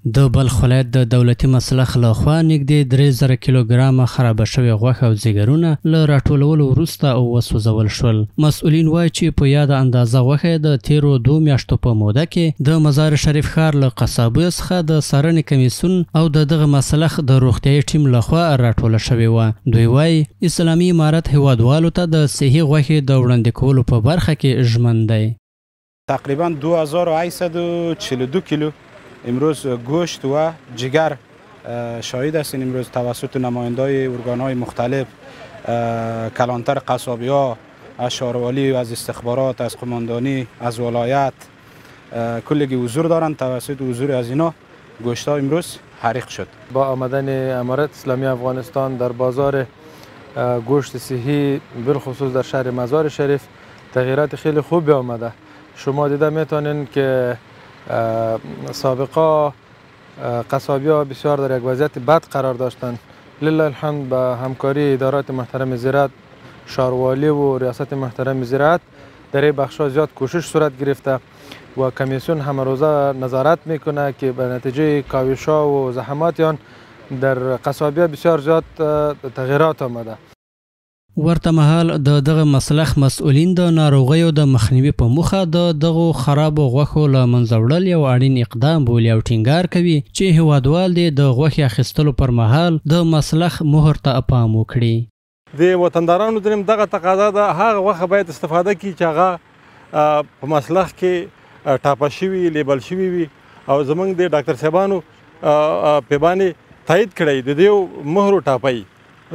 د بلخ ولایت د دولتي مسلخ لخوا نږدې 3000 کیلوګرامه خرابه شوې غوښه او ځیګرونه له راټولولو وروسته وسوځول شول. مسؤلین وایي چې په یاده اندازه غوښه د تیرو 2 میاشتو په موده کې د مزار شریف ښار له قصابیو څخه د څارنې کمیسیون او دغه مسلخ د روغتیايي ټیم لخوا راټوله شوې وه. دوی وایي اسلامي امارت هیوادوالو ته د صحي غوښې د وړاندې کولو په برخه کې ژمن دی. تقریبا 2842 کیلو امروز گوشت و جگر شاهد هستیم. امروز توسط نمایندای ارگان‌های مختلف، کلانتر قصابی‌ها، از شهروالی، از استخبارات، از قماندانی، از ولایت کلگی حضور دارند. توسط حضور از اینا گوشت‌ها امروز حریق شد. با آمدن امارت اسلامی افغانستان در بازار گوشت صحی بالخصوص در شهر مزار شریف تغییرات خیلی خوبی آمده. شما دیده میتونین که سابقا قصابی ها بسیار در یک وضعیت بد قرار داشتند. لله الحمد با همکاری ادارات محترم زراعت، شهروالی و ریاست محترم زراعت در این بخش زیاد کوشش صورت گرفته و کمیسیون همه روزه نظارت میکنه که به نتیجه کاوش ها و زحمات آن در قصابی ها بسیار زیاد تغییرات آمده. ورته مهال دغه مسلخ مسؤلین د ناروغیو د مخنیوي په موخه دغه خرابو غوښو له منځه وړل یو اړین اقدام بولي او ټینګار کوي چې هیوادوال دې د غوښې اخیستلو پر مهال د مسلخ مهر ته پام وکړي. د وطندارانو دریم دغه تقاضا ده هغه غوښه باید استفاده کړي چې هغه په مسلخ کې ټاپه شوي لیبل شوي وي او زموږ د ډاکټر صاحبانو په باندې تایید کړی د دې مهر ټاپه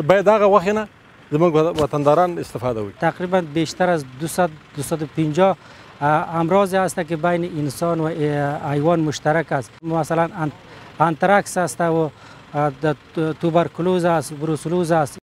باید هغه غوښې نه زموږ وطنداران استفاده وکړي. تقریبا بیشتر از 250 امراض هست که بین انسان و حیوان مشترک است. مثلا آنتراکس است و توبرکلوز است، بروسلوز است.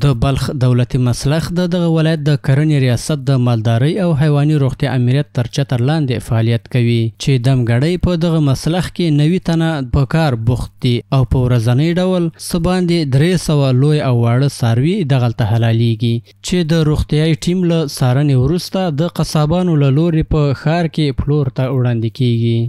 د بلخ دولتي مسلخ دغه ولایت د کرنې ریاست د مالدارۍ او حیواني روغتیا امنیت تر چتر لاندې فعالیت کوي چې دمګړۍ په دغه مسلخ کې 90 تنه په کار بوخت دي او په ورځنی ډول څه باندې 300 لوی او واړه څاروي دغلته حلالېږي چې د روغتیايي ټیم له څارنې وروسته د قصابانو له لوري په ښار کې پلور ته وړاندې کیږي.